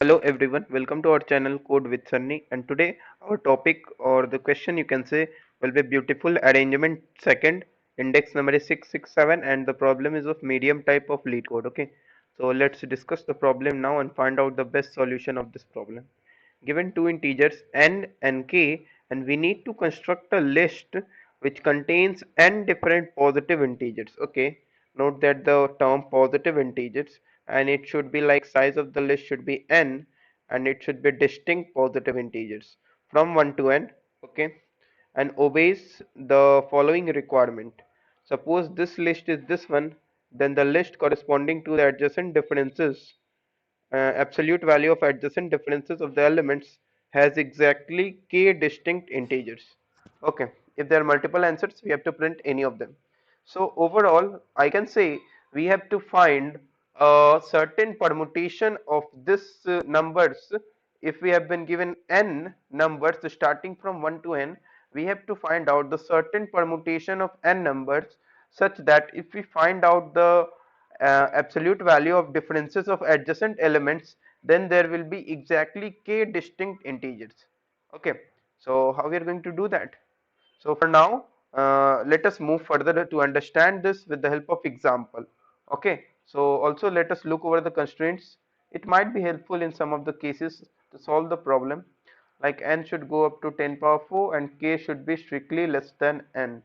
Hello everyone, welcome to our channel Code with Sunny, and today our topic or the question you can say will be beautiful arrangement second, index number is 667 and the problem is of medium type of lead code. Okay, so let's discuss the problem now and find out the best solution of this problem. Given two integers n and k, and we need to construct a list which contains n different positive integers. Okay, note that the term positive integers, and it should be like size of the list should be n, and it should be distinct positive integers from 1 to n. Okay, and obeys the following requirement. Suppose this list is this one, then the list corresponding to the adjacent differences, absolute value of adjacent differences of the elements has exactly k distinct integers. Okay, if there are multiple answers we have to print any of them. So overall I can say we have to find a certain permutation of this numbers. If we have been given n numbers starting from 1 to n, we have to find out the certain permutation of n numbers, such that if we find out the absolute value of differences of adjacent elements, then there will be exactly k distinct integers. Okay, so how we are going to do that? So for now, let us move further to understand this with the help of example. Okay, so also let us look over the constraints. It might be helpful in some of the cases to solve the problem, like n should go up to 10 power 4 and k should be strictly less than n.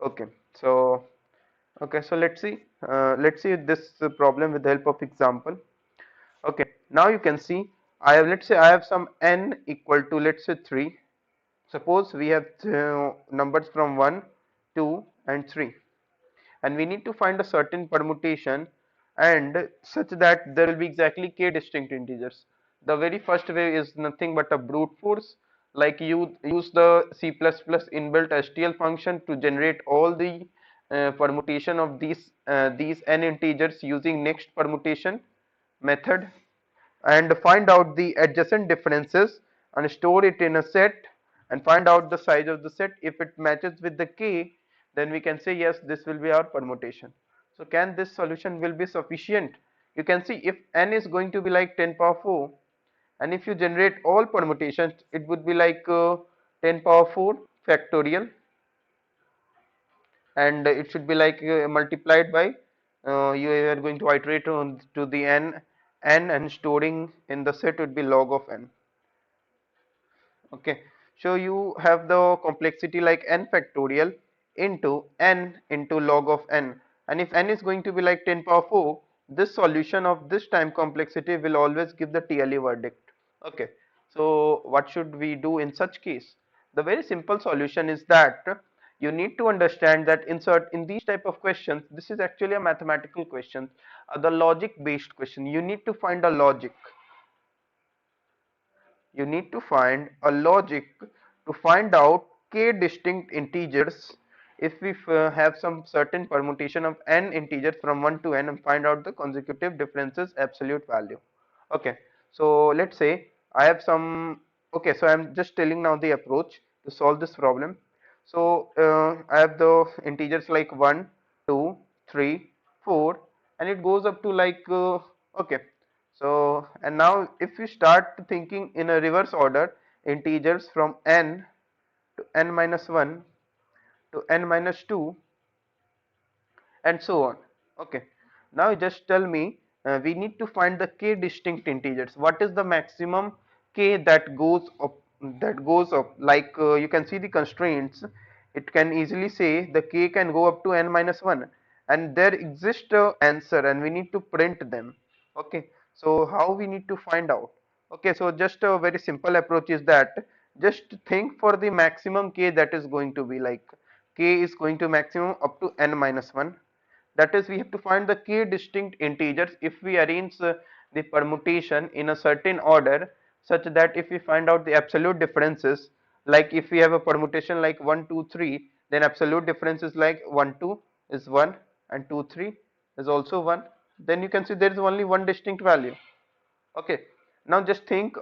Okay, so let's see this problem with the help of example. Okay, now you can see I have, let's say I have some n equal to, let's say 3. Suppose we have numbers from 1, 2 and 3, and we need to find a certain permutation and such that there will be exactly k distinct integers. The very first way is nothing but a brute force, like you use the C++ inbuilt STL function to generate all the permutation of these n integers using next permutation method, and find out the adjacent differences and store it in a set and find out the size of the set. If it matches with the k, then we can say yes, this will be our permutation. So can this solution will be sufficient? You can see if n is going to be like 10 power 4, and if you generate all permutations it would be like 10 power 4 factorial, and it should be like multiplied by you are going to iterate on to the n and storing in the set would be log of n. Okay, so you have the complexity like n factorial into n into log of n, and if n is going to be like 10 power 4, this solution of this time complexity will always give the TLE verdict. Okay, so what should we do in such case? The very simple solution is that you need to understand that insert in these type of questions, this is actually a mathematical question, the logic based question. You need to find a logic, you need to find a logic to find out k distinct integers. If we have some certain permutation of n integers from 1 to n and find out the consecutive differences absolute value. Okay, so let's say I have some, okay, so I'm just telling now the approach to solve this problem. So I have the integers like 1, 2, 3, 4, and it goes up to like okay, so and now if we start thinking in a reverse order, integers from n to n minus 1 to n minus 2 and so on. Okay, now just tell me, we need to find the k distinct integers. What is the maximum k that goes up, like you can see the constraints. It can easily say the k can go up to n minus 1, and there exists a answer and we need to print them. Okay, so how we need to find out? Okay, so just a very simple approach is that just think for the maximum k that is going to be like k is going to maximum up to n minus 1. That is, we have to find the k distinct integers if we arrange the permutation in a certain order, such that if we find out the absolute differences, like if we have a permutation like 1 2 3, then absolute difference is like 1 2 is 1 and 2 3 is also 1, then you can see there is only one distinct value. Okay, now just think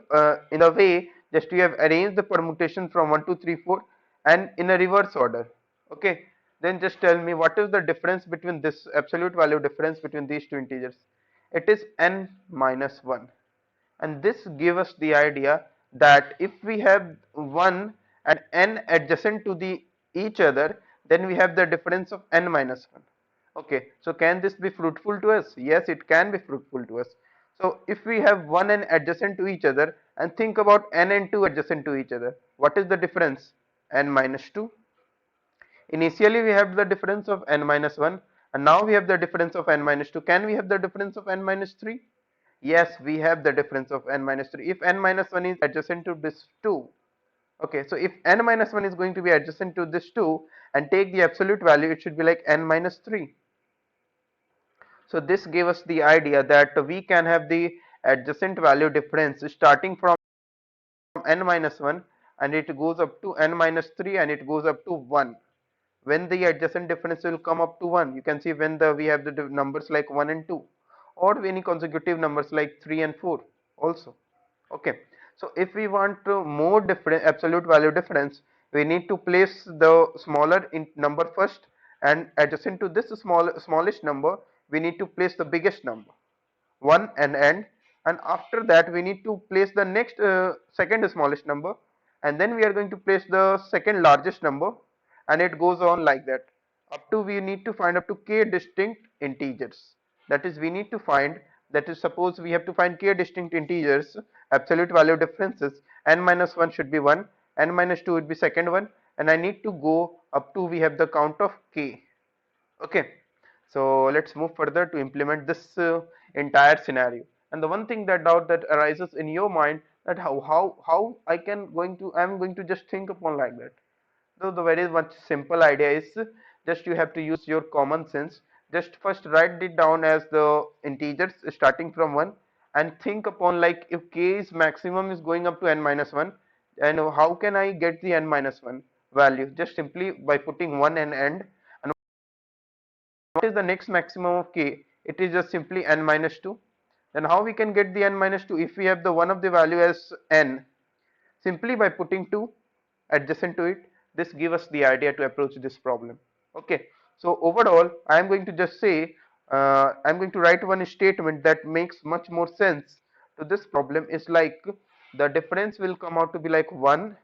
in a way, just you have arranged the permutation from 1 2 3 4 and in a reverse order. Okay, then just tell me what is the difference between this absolute value difference between these two integers. It is n minus 1, and this gives us the idea that if we have 1 and n adjacent to the each other, then we have the difference of n minus 1. Okay, so can this be fruitful to us? Yes, it can be fruitful to us. So if we have 1 and adjacent to each other, and think about n and 2 adjacent to each other, what is the difference? N minus 2. Initially we have the difference of n minus 1, and now we have the difference of n minus 2. Can we have the difference of n minus 3? Yes, we have the difference of n minus 3. If n minus 1 is adjacent to this 2, okay, so if n minus 1 is going to be adjacent to this 2 and take the absolute value, it should be like n minus 3. So this gave us the idea that we can have the adjacent value difference starting from n minus 1, and it goes up to n minus 3, and it goes up to 1. When the adjacent difference will come up to 1, you can see when we have the numbers like 1 and 2, or any consecutive numbers like 3 and 4 also. Okay, so if we want more different absolute value difference, we need to place the smaller number first, and adjacent to this smallish number we need to place the biggest number, 1 and end, and after that we need to place the next second smallest number, and then we are going to place the second largest number, and it goes on like that up to we need to find up to k distinct integers. That is, we need to find, that is, suppose we have to find k distinct integers, absolute value differences. N minus 1 should be 1, n minus 2 would be second one, and I need to go up to we have the count of k. Okay, so let's move further to implement this entire scenario. And the one thing that doubt that arises in your mind, that how I'm going to just think upon like that. So the very much simple idea is, just you have to use your common sense. Just first write it down as the integers starting from 1, and think upon like if k is maximum is going up to n minus 1, and how can I get the n minus 1 value? Just simply by putting 1 and end. And what is the next maximum of k? It is just simply n minus 2. Then how we can get the n minus 2? If we have the one of the value as n, simply by putting 2 adjacent to it, this gives us the idea to approach this problem. Okay, so overall I am going to just say, I am going to write one statement that makes much more sense to this problem. Is like the difference will come out to be like 1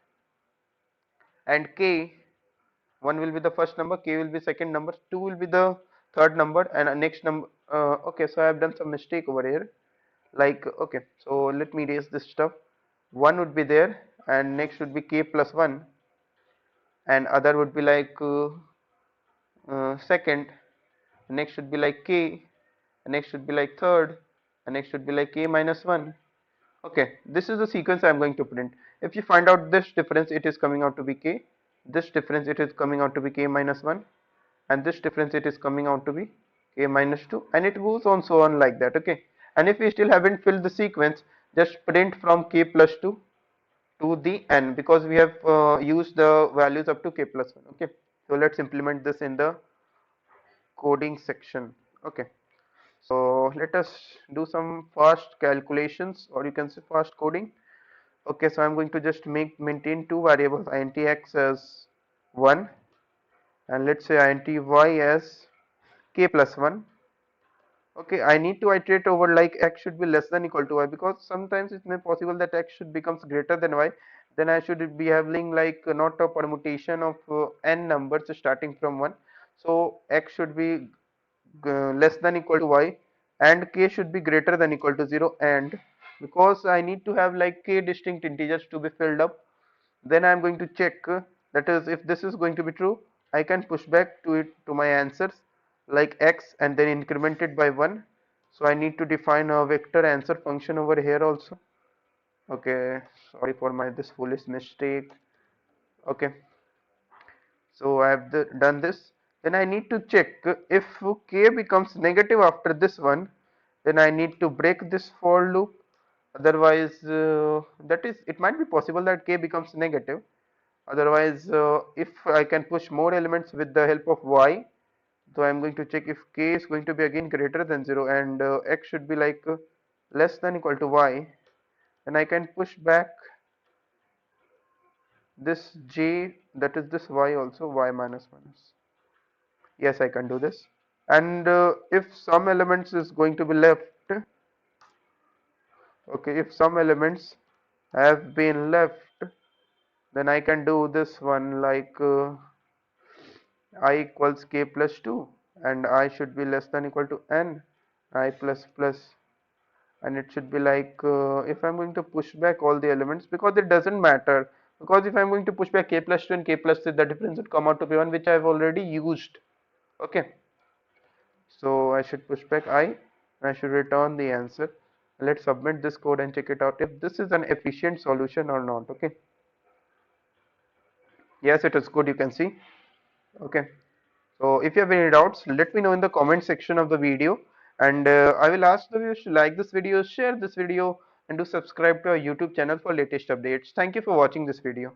and k. 1 will be the first number, k will be second number, 2 will be the third number, and next number. Okay, so I have done some mistake over here. Like, okay, so let me erase this stuff. 1 would be there, and next would be k plus 1, and other would be like second, next should be like k, next should be like third, and next should be like k minus 1. Okay, this is the sequence I am going to print. If you find out this difference, it is coming out to be k, this difference it is coming out to be k minus 1, and this difference it is coming out to be k minus 2, and it goes on so on like that. Okay, and if we still haven't filled the sequence, just print from k plus 2 to the n, because we have used the values up to k plus 1. Okay, so let's implement this in the coding section. Okay, so let us do some fast calculations, or you can say fast coding. Okay, so I'm going to just maintain two variables, int x as 1, and let's say int y as k plus 1. Okay, I need to iterate over like x should be less than equal to y, because sometimes it may possible that x should becomes greater than y. Then I should be having like not a permutation of n numbers starting from 1. So x should be less than equal to y, and k should be greater than equal to 0, and because I need to have like k distinct integers to be filled up, then I am going to check, that is, if this is going to be true, I can push back to it to my answers like x and then increment it by 1. So I need to define a vector answer function over here also. Okay, sorry for my this foolish mistake. Okay, so I have done this. Then I need to check if k becomes negative after this one, then I need to break this for loop. Otherwise, that is, it might be possible that k becomes negative. Otherwise, if I can push more elements with the help of y, so I am going to check if k is going to be again greater than 0, and x should be like less than equal to y, then I can push back this j, that is this y also, y minus 1. Yes, I can do this. And if some elements is going to be left, Okay, if some elements have been left, then I can do this one like I equals k plus 2 and I should be less than equal to n I plus plus, and it should be like if I'm going to push back all the elements, because it doesn't matter, because if I'm going to push back k plus 2 and k plus 3, the difference would come out to be 1, which I've already used. Okay, so I should push back I and I should return the answer. Let's submit this code and check it out if this is an efficient solution or not. Okay, yes, it is good, you can see. Okay, so if you have any doubts, let me know in the comment section of the video, and I will ask the viewers to like this video, share this video, and to subscribe to our YouTube channel for latest updates. Thank you for watching this video.